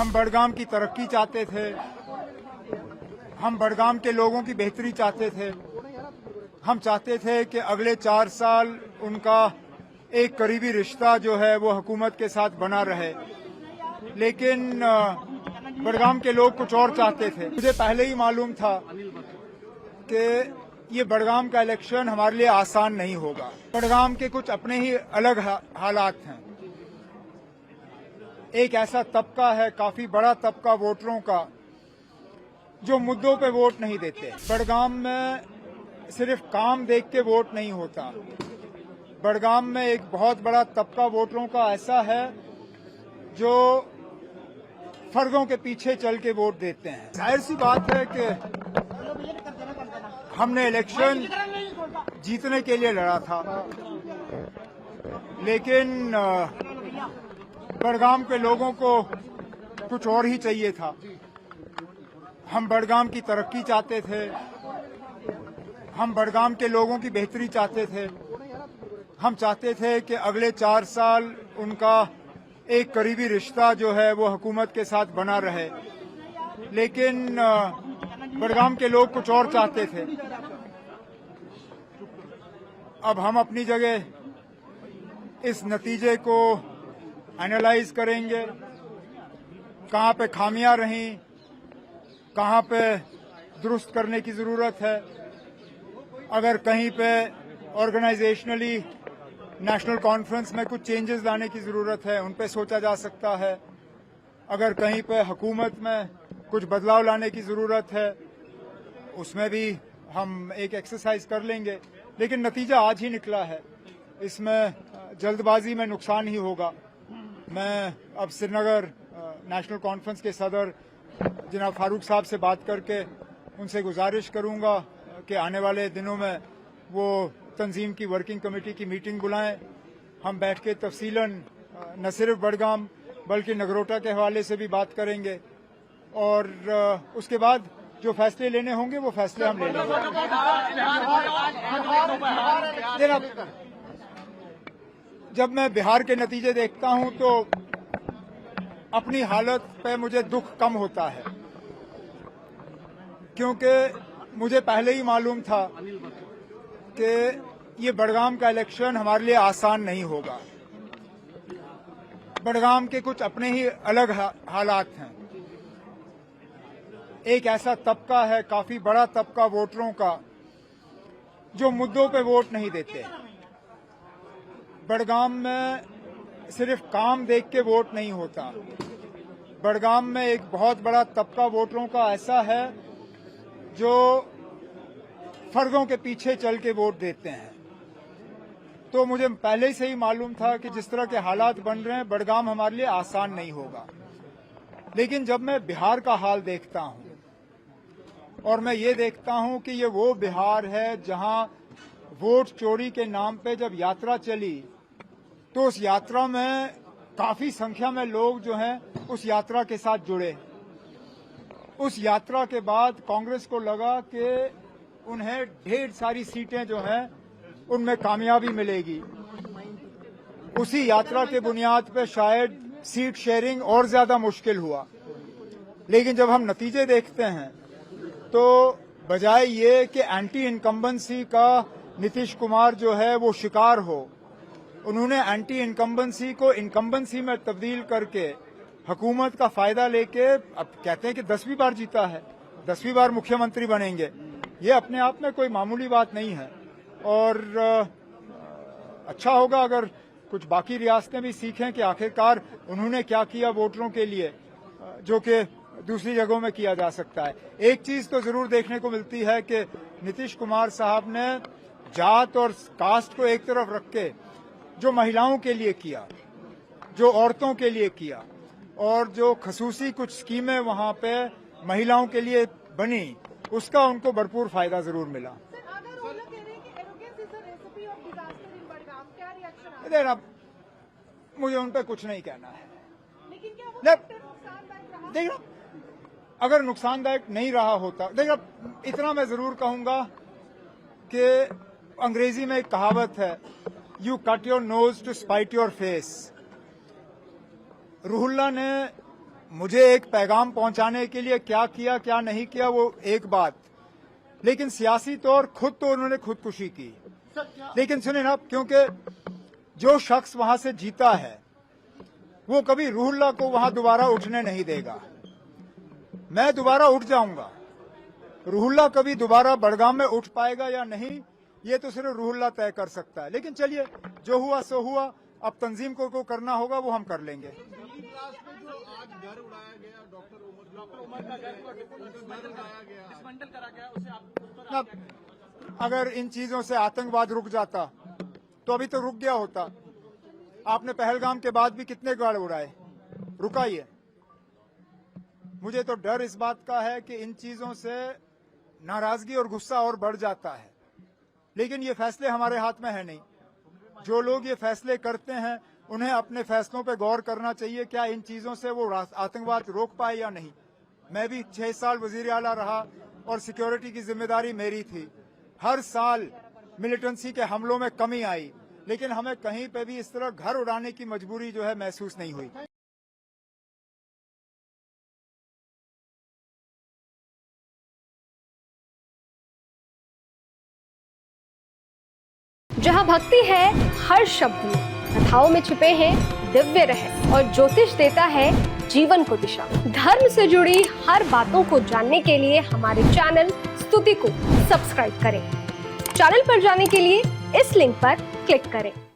हम बडगाम की तरक्की चाहते थे, हम बडगाम के लोगों की बेहतरी चाहते थे। हम चाहते थे कि अगले 4 साल उनका एक करीबी रिश्ता जो है वो हुकूमत के साथ बना रहे, लेकिन बडगाम के लोग कुछ और चाहते थे। मुझे पहले ही मालूम था कि ये बडगाम का इलेक्शन हमारे लिए आसान नहीं होगा। बडगाम के कुछ अपने ही अलग हालात हैं। एक ऐसा तबका है, काफी बड़ा तबका वोटरों का, जो मुद्दों पे वोट नहीं देते। बडगाम में सिर्फ काम देख के वोट नहीं होता। बडगाम में एक बहुत बड़ा तबका वोटरों का ऐसा है जो फर्जों के पीछे चल के वोट देते हैं। जाहिर सी बात है कि हमने इलेक्शन जीतने के लिए लड़ा था, लेकिन बडगाम के लोगों को कुछ और ही चाहिए था। हम बडगाम की तरक्की चाहते थे, हम बडगाम के लोगों की बेहतरी चाहते थे। हम चाहते थे कि अगले 4 साल उनका एक करीबी रिश्ता जो है वो हुकूमत के साथ बना रहे, लेकिन बडगाम के लोग कुछ और चाहते थे। अब हम अपनी जगह इस नतीजे को एनालाइज करेंगे, कहां पे खामियां रहीं, कहां पे दुरुस्त करने की जरूरत है। अगर कहीं पे ऑर्गेनाइजेशनली नेशनल कॉन्फ्रेंस में कुछ चेंजेस लाने की जरूरत है, उन पे सोचा जा सकता है। अगर कहीं पे हुकूमत में कुछ बदलाव लाने की जरूरत है, उसमें भी हम एक एक्सरसाइज कर लेंगे। लेकिन नतीजा आज ही निकला है, इसमें जल्दबाजी में नुकसान ही होगा। मैं अब श्रीनगर नेशनल कॉन्फ्रेंस के सदर जनाब फारूक साहब से बात करके उनसे गुजारिश करूंगा कि आने वाले दिनों में वो तंजीम की वर्किंग कमेटी की मीटिंग बुलाएं। हम बैठ के तफसीलन न सिर्फ बडगाम बल्कि नगरोटा के हवाले से भी बात करेंगे, और उसके बाद जो फैसले लेने होंगे वो फैसले हम ले लेंगे। जब मैं बिहार के नतीजे देखता हूं तो अपनी हालत पे मुझे दुख कम होता है, क्योंकि मुझे पहले ही मालूम था कि ये बडगाम का इलेक्शन हमारे लिए आसान नहीं होगा। बडगाम के कुछ अपने ही अलग हालात हैं। एक ऐसा तबका है, काफी बड़ा तबका वोटरों का, जो मुद्दों पे वोट नहीं देते। बडगाम में सिर्फ काम देख के वोट नहीं होता। बडगाम में एक बहुत बड़ा तबका वोटरों का ऐसा है जो फर्जों के पीछे चल के वोट देते हैं। तो मुझे पहले से ही मालूम था कि जिस तरह के हालात बन रहे हैं, बडगाम हमारे लिए आसान नहीं होगा। लेकिन जब मैं बिहार का हाल देखता हूं और मैं ये देखता हूं कि ये वो बिहार है जहां वोट चोरी के नाम पे जब यात्रा चली, तो उस यात्रा में काफी संख्या में लोग जो हैं उस यात्रा के साथ जुड़े। उस यात्रा के बाद कांग्रेस को लगा कि उन्हें ढेर सारी सीटें जो हैं उनमें कामयाबी मिलेगी। उसी यात्रा के बुनियाद पे शायद सीट शेयरिंग और ज्यादा मुश्किल हुआ। लेकिन जब हम नतीजे देखते हैं तो बजाय ये कि एंटी इनकम्बेंसी का नीतीश कुमार जो है वो शिकार हो, उन्होंने एंटी इनकम्बेंसी को इनकम्बेंसी में तब्दील करके हुकूमत का फायदा लेके अब कहते हैं कि 10वीं बार जीता है, 10वीं बार मुख्यमंत्री बनेंगे। ये अपने आप में कोई मामूली बात नहीं है, और अच्छा होगा अगर कुछ बाकी रियासतें भी सीखें कि आखिरकार उन्होंने क्या किया वोटरों के लिए, जो कि दूसरी जगहों में किया जा सकता है। एक चीज तो जरूर देखने को मिलती है कि नीतीश कुमार साहब ने जात और कास्ट को एक तरफ रख के जो महिलाओं के लिए किया, जो औरतों के लिए किया, और जो खसूसी कुछ स्कीमें वहां पे महिलाओं के लिए बनी, उसका उनको भरपूर फायदा जरूर मिला। अब मुझे उन पर कुछ नहीं कहना है। लेकिन क्या वो देखो, अगर नुकसानदायक नहीं रहा होता, देखो इतना मैं जरूर कहूंगा कि अंग्रेजी में एक कहावत है, you cut your nose to spite your face. Ruhullah ने मुझे एक पैगाम पहुंचाने के लिए क्या किया क्या नहीं किया वो एक बात, लेकिन सियासी तौर खुद तो उन्होंने खुदकुशी की। लेकिन सुने ना, क्योंकि जो शख्स वहां से जीता है वो कभी रूहुल्लाह को वहां दोबारा उठने नहीं देगा। मैं दोबारा उठ जाऊंगा, रूहुल्लाह कभी दोबारा बड़गाम में उठ पाएगा या नहीं ये तो सिर्फ रूहुल्लाह तय कर सकता है। लेकिन चलिए, जो हुआ सो हुआ, अब तंजीम को करना होगा वो हम कर लेंगे। ना, अगर इन चीजों से आतंकवाद रुक जाता तो अभी तो रुक गया होता। आपने पहलगाम के बाद भी कितने गाड़ उड़ाए, रुका ही है। मुझे तो डर इस बात का है कि इन चीजों से नाराजगी और गुस्सा और बढ़ जाता है, लेकिन ये फैसले हमारे हाथ में है नहीं। जो लोग ये फैसले करते हैं उन्हें अपने फैसलों पे गौर करना चाहिए, क्या इन चीजों से वो आतंकवाद रोक पाए या नहीं। मैं भी 6 साल वजीर आला रहा और सिक्योरिटी की जिम्मेदारी मेरी थी। हर साल मिलिटेंसी के हमलों में कमी आई, लेकिन हमें कहीं पे भी इस तरह घर उड़ाने की मजबूरी जो है महसूस नहीं हुई। जहाँ भक्ति है हर शब्द में, कथाओं में छुपे हैं दिव्य रहस्य और ज्योतिष देता है जीवन को दिशा। धर्म से जुड़ी हर बातों को जानने के लिए हमारे चैनल स्तुति को सब्सक्राइब करें। चैनल पर जाने के लिए इस लिंक पर क्लिक करें।